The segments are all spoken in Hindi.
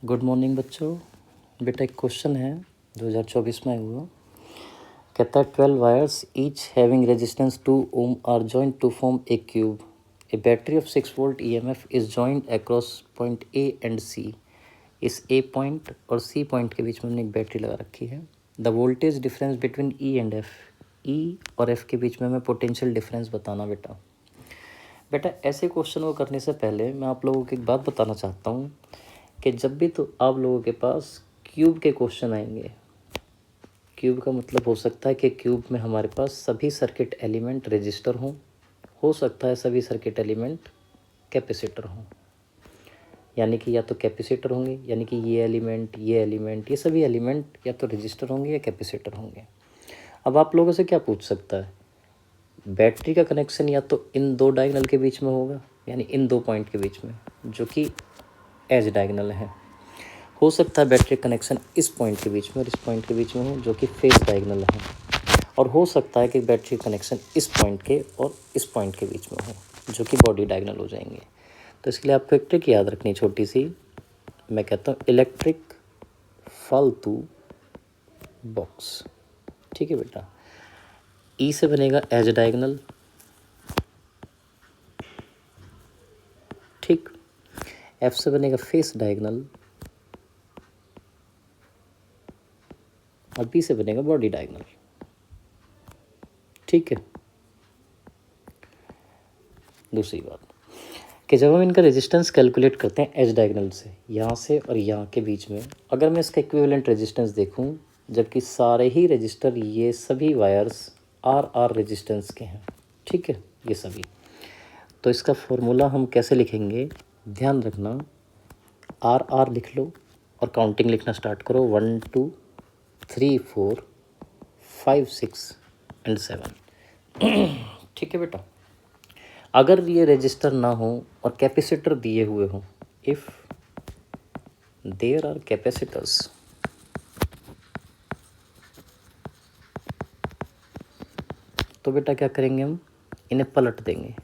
गुड मॉर्निंग बच्चों। बेटा एक क्वेश्चन है 2024 में हुआ। कहता है 12 wires each having resistance 2 ohm are joint to form a cube. A battery of 6 volt EMF is joint across point A and C. इस ए पॉइंट और सी पॉइंट के बीच में हमने एक बैटरी लगा रखी है। The voltage difference between E and F. E और एफ के बीच में हमें पोटेंशियल डिफरेंस बताना। बेटा ऐसे क्वेश्चन को करने से पहले मैं आप लोगों को एक बात बताना चाहता हूँ कि जब भी तो आप लोगों के पास क्यूब के क्वेश्चन आएंगे, क्यूब का मतलब हो सकता है कि क्यूब में हमारे पास सभी सर्किट एलिमेंट रजिस्टर हों, हो सकता है सभी सर्किट एलिमेंट कैपेसिटर हों। यानी कि या तो कैपेसिटर होंगे, यानी कि ये एलिमेंट ये सभी एलिमेंट या तो रजिस्टर होंगे या कैपेसिटर होंगे। अब आप लोगों से क्या पूछ सकता है, बैटरी का कनेक्शन या तो इन दो डायगोनल के बीच में होगा, यानी इन दो पॉइंट के बीच में जो कि एज डायगोनल है। हो सकता है बैटरी कनेक्शन इस पॉइंट के बीच में और इस पॉइंट के बीच में हो जो कि फेस डायगोनल है। और हो सकता है कि बैटरी कनेक्शन इस पॉइंट के और इस पॉइंट के बीच में हो जो कि बॉडी डायगोनल हो जाएंगे। तो इसके लिए आपको एक ट्रिक याद रखनी छोटी सी। मैं कहता हूँ इलेक्ट्रिक फालतू बॉक्स। ठीक है बेटा। ई से बनेगा एज डायगोनल, ठीक। एफ से बनेगा फेस डायगोनल और बी से बनेगा बॉडी डायगोनल। ठीक है। दूसरी बात कि जब हम इनका रेजिस्टेंस कैलकुलेट करते हैं एज डायगोनल से, यहाँ से और यहाँ के बीच में, अगर मैं इसका इक्विवेलेंट रेजिस्टेंस देखूँ, जबकि सारे ही रजिस्टर ये सभी वायर्स आर रेजिस्टेंस के हैं, ठीक है, ये सभी, तो इसका फॉर्मूला हम कैसे लिखेंगे, ध्यान रखना, आर लिख लो और काउंटिंग लिखना स्टार्ट करो। 1 2 3 4 5 6 एंड 7। ठीक है बेटा। अगर ये रजिस्टर ना हो और कैपेसिटर दिए हुए हों, इफ़ देयर आर कैपेसिटर्स, तो बेटा क्या करेंगे, हम इन्हें पलट देंगे।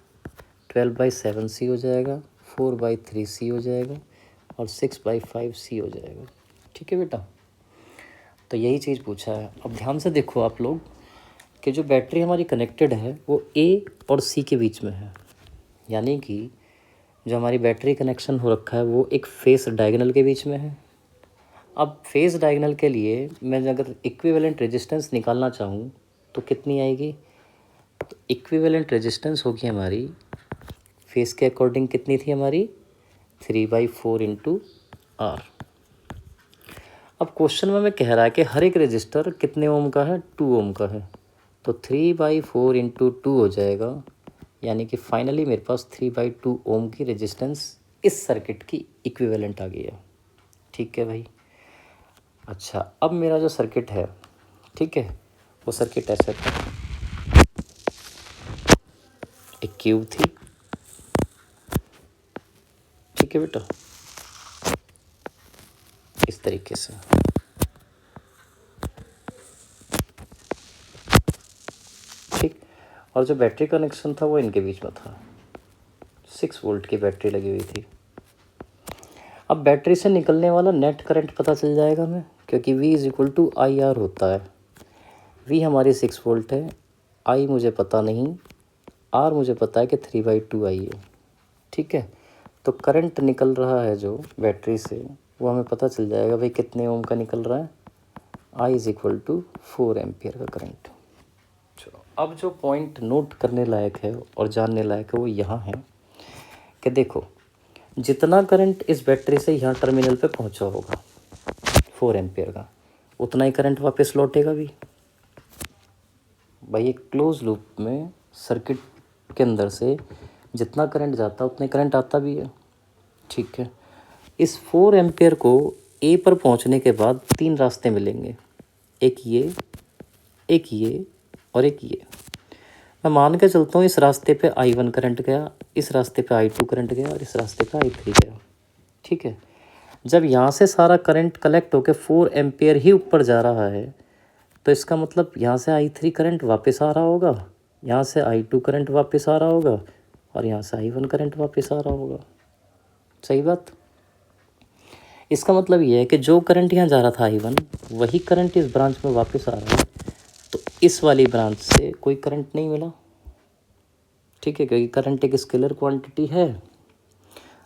12/7 सी हो जाएगा, 4/3 सी हो जाएगा और 6/5 सी हो जाएगा। ठीक है बेटा। तो यही चीज़ पूछा है। अब ध्यान से देखो आप लोग कि जो बैटरी हमारी कनेक्टेड है वो ए और सी के बीच में है, यानी कि जो हमारी बैटरी कनेक्शन हो रखा है वो एक फेस डायगोनल के बीच में है। अब फेस डायगोनल के लिए मैं अगर इक्विवेलेंट रेजिस्टेंस निकालना चाहूँ तो कितनी आएगी, तो इक्विवेलेंट रेजिस्टेंस होगी हमारी फेस के अकॉर्डिंग, कितनी थी हमारी 3/4 इंटू आर। अब क्वेश्चन में कह रहा है कि हर एक रजिस्टर कितने ओम का है, 2 ओम का है, तो 3/4 इंटू 2 हो जाएगा, यानी कि फाइनली मेरे पास 3/2 ओम की रेजिस्टेंस इस सर्किट की इक्विवेलेंट आ गई है। ठीक है भाई। अच्छा, अब मेरा जो सर्किट है, ठीक है, वो सर्किट ऐसे था, एक क्यूब थी, ठीक है बेटा, इस तरीके से। ठीक। और जो बैटरी कनेक्शन था वो इनके बीच में था, 6 वोल्ट की बैटरी लगी हुई थी। अब बैटरी से निकलने वाला नेट करंट पता चल जाएगा हमें, क्योंकि V = IR होता है। V हमारी 6 वोल्ट है, I मुझे पता नहीं, R मुझे पता है कि 3/2 I है। ठीक है। तो करंट निकल रहा है जो बैटरी से, वो हमें पता चल जाएगा भाई कितने ओम का निकल रहा है, I = 4 एम्पियर का करंट। चलो, अब जो पॉइंट नोट करने लायक है और जानने लायक है वो यहाँ है कि देखो, जितना करंट इस बैटरी से यहाँ टर्मिनल पे पहुँचा होगा 4 एम्पियर का, उतना ही करंट वापस लौटेगा भी। भाई एक क्लोज लूप में सर्किट के अंदर से जितना करंट जाता है उतना करंट आता भी है। ठीक है। इस 4 एम्पियर को ए पर पहुंचने के बाद 3 रास्ते मिलेंगे, एक ये और एक ये। मैं मान के चलता हूँ इस रास्ते पे I1 करंट गया, इस रास्ते पे I2 करंट गया और इस रास्ते पे I3 गया। ठीक है। जब यहाँ से सारा करंट कलेक्ट होकर 4 एम्पियर ही ऊपर जा रहा है, तो इसका मतलब यहाँ से I3 करंट वापस आ रहा होगा, यहाँ से I2 करंट वापस आ रहा होगा और यहाँ से I1 करंट वापस आ रहा होगा। सही बात। इसका मतलब ये है कि जो करंट यहाँ जा रहा था I1 वही करंट इस ब्रांच में वापस आ रहा है, तो इस वाली ब्रांच से कोई करंट नहीं मिला। ठीक है, क्योंकि करंट एक स्केलर क्वांटिटी है।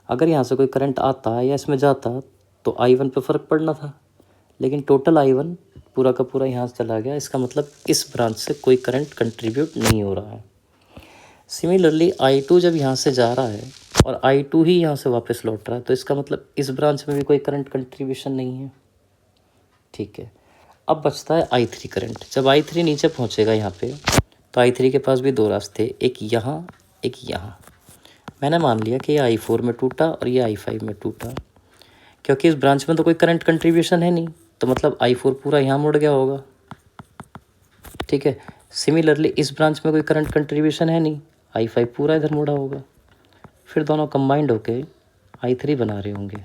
अगर यहाँ से कोई करंट आता या इसमें जाता तो I1 पे फ़र्क पड़ना था, लेकिन टोटल I1 पूरा का पूरा यहाँ से चला गया। इसका मतलब इस ब्रांच से कोई करंट कंट्रीब्यूट नहीं हो रहा है। सिमिलरली I2 जब यहाँ से जा रहा है और I2 ही यहाँ से वापस लौट रहा है, तो इसका मतलब इस ब्रांच में भी कोई करंट कंट्रीब्यूशन नहीं है। ठीक है, अब बचता है I3 करंट। जब I3 नीचे पहुँचेगा यहाँ पे, तो I3 के पास भी दो रास्ते, एक यहाँ एक यहाँ। मैंने मान लिया कि ये I4 में टूटा और ये I5 में टूटा, क्योंकि इस ब्रांच में तो कोई करंट कंट्रीब्यूशन है नहीं, तो मतलब I4 पूरा यहाँ मुड़ गया होगा। ठीक है, सिमिलरली इस ब्रांच में कोई करंट कंट्रीब्यूशन है नहीं, I5 पूरा इधर मुड़ा होगा। फिर दोनों कंबाइंड होके I3 बना रहे होंगे।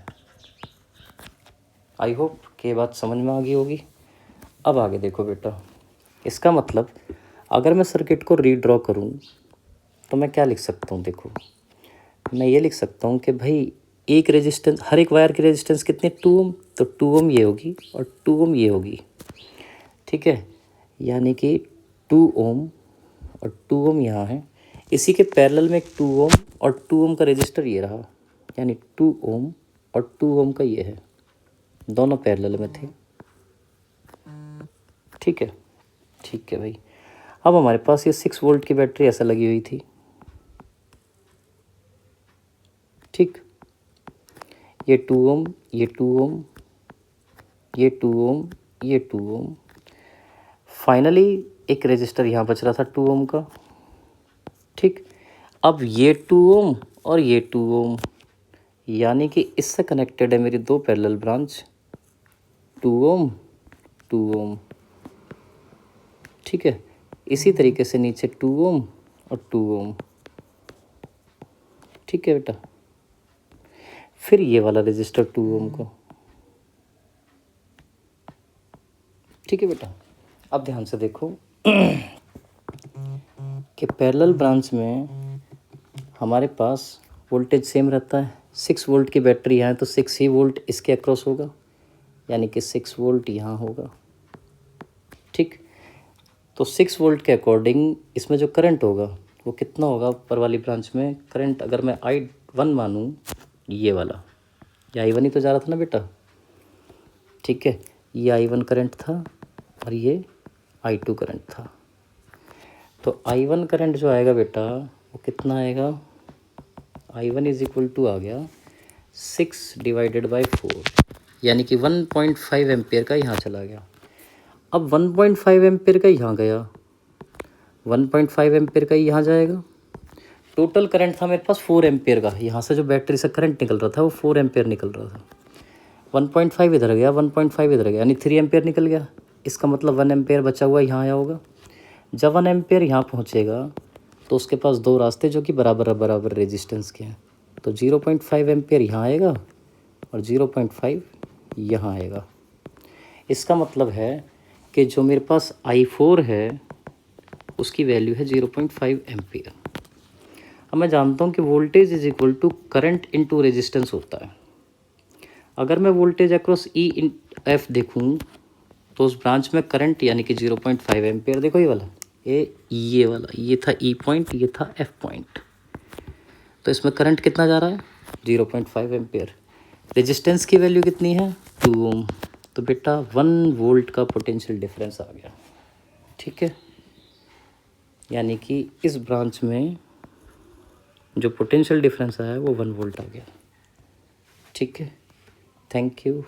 आई होप कि ये बात समझ में आ गई होगी। अब आगे देखो बेटा, इसका मतलब अगर मैं सर्किट को रीड्रॉ करूं तो मैं क्या लिख सकता हूं? देखो, मैं ये लिख सकता हूं कि भाई एक रेजिस्टेंस, हर एक वायर की रेजिस्टेंस कितनी, 2 ओम, तो 2 ओम ये होगी और 2 ओम ये होगी। ठीक है, यानी कि 2 ओम और 2 ओम यहाँ है। इसी के पैरेलल में एक 2 ओम और 2 ओम का रेजिस्टर ये रहा, यानी 2 ओम और 2 ओम का ये है, दोनों पैरेलल में थे। ठीक है, ठीक है भाई। अब हमारे पास ये 6 वोल्ट की बैटरी ऐसा लगी हुई थी। ठीक, ये 2 ओम, ये 2 ओम, ये 2 ओम, ये 2 ओम। फाइनली एक रेजिस्टर यहाँ बच रहा था 2 ओम का। ठीक, अब ये 2 ओम और ये 2 ओम, यानी कि इससे कनेक्टेड है मेरी दो पैरेलल ब्रांच, 2 ओम 2 ओम। ठीक है, इसी तरीके से नीचे 2 ओम और 2 ओम। ठीक है बेटा, फिर ये वाला रेजिस्टर 2 ओम को। ठीक है बेटा, अब ध्यान से देखो कि पैरेलल ब्रांच में हमारे पास वोल्टेज सेम रहता है। 6 वोल्ट की बैटरी यहाँ है तो 6 ही वोल्ट इसके अक्रॉस होगा, यानी कि 6 वोल्ट यहाँ होगा। ठीक, तो 6 वोल्ट के अकॉर्डिंग इसमें जो करंट होगा वो कितना होगा? ऊपर वाली ब्रांच में करंट अगर मैं I1 मानूँ, ये वाला, ये I1 ही तो जा रहा था ना बेटा। ठीक है, ये I1 करंट था और ये I2 करंट था। तो I1 करंट जो आएगा बेटा वो कितना आएगा? I1 इज इक्वल टू आ गया 6 डिवाइडेड बाई 4, यानी कि 1.5 एम्पेयर का यहाँ चला गया। अब 1.5 एम्पेयर का यहाँ गया, 1.5 एम्पेयर का यहाँ जाएगा। टोटल करंट था मेरे पास 4 एम्पेयर का, यहाँ से जो बैटरी से करंट निकल रहा था वो 4 एम्पेयर निकल रहा था। 1.5 इधर गया, 1.5 इधर गया, यानी 3 एम्पेयर निकल गया। इसका मतलब 1 एम्पेयर बचा हुआ यहाँ आया होगा। जब 1 एम्पेयर यहाँ पहुँचेगा तो उसके पास दो रास्ते जो कि बराबर बराबर रेजिस्टेंस के हैं, तो 0.5 एम्पेयर यहाँ आएगा और 0.5 यहाँ आएगा। इसका मतलब है कि जो मेरे पास I4 है उसकी वैल्यू है 0.5 एम्पियर। अब मैं जानता हूँ कि voltage is equal to current into resistance होता है। अगर मैं वोल्टेज अक्रॉस EF देखूँ तो उस ब्रांच में करंट यानी कि 0.5 एम्पियर, देखो ये वाला, ये वाला, ये था E पॉइंट, ये था F पॉइंट, तो इसमें करंट कितना जा रहा है? 0.5 एम्पियर। रेजिस्टेंस की वैल्यू कितनी है? 2 ओम। तो बेटा 1 वोल्ट का पोटेंशियल डिफरेंस आ गया। ठीक है, यानी कि इस ब्रांच में जो पोटेंशियल डिफरेंस आया है वो 1 वोल्ट आ गया। ठीक है, थैंक यू।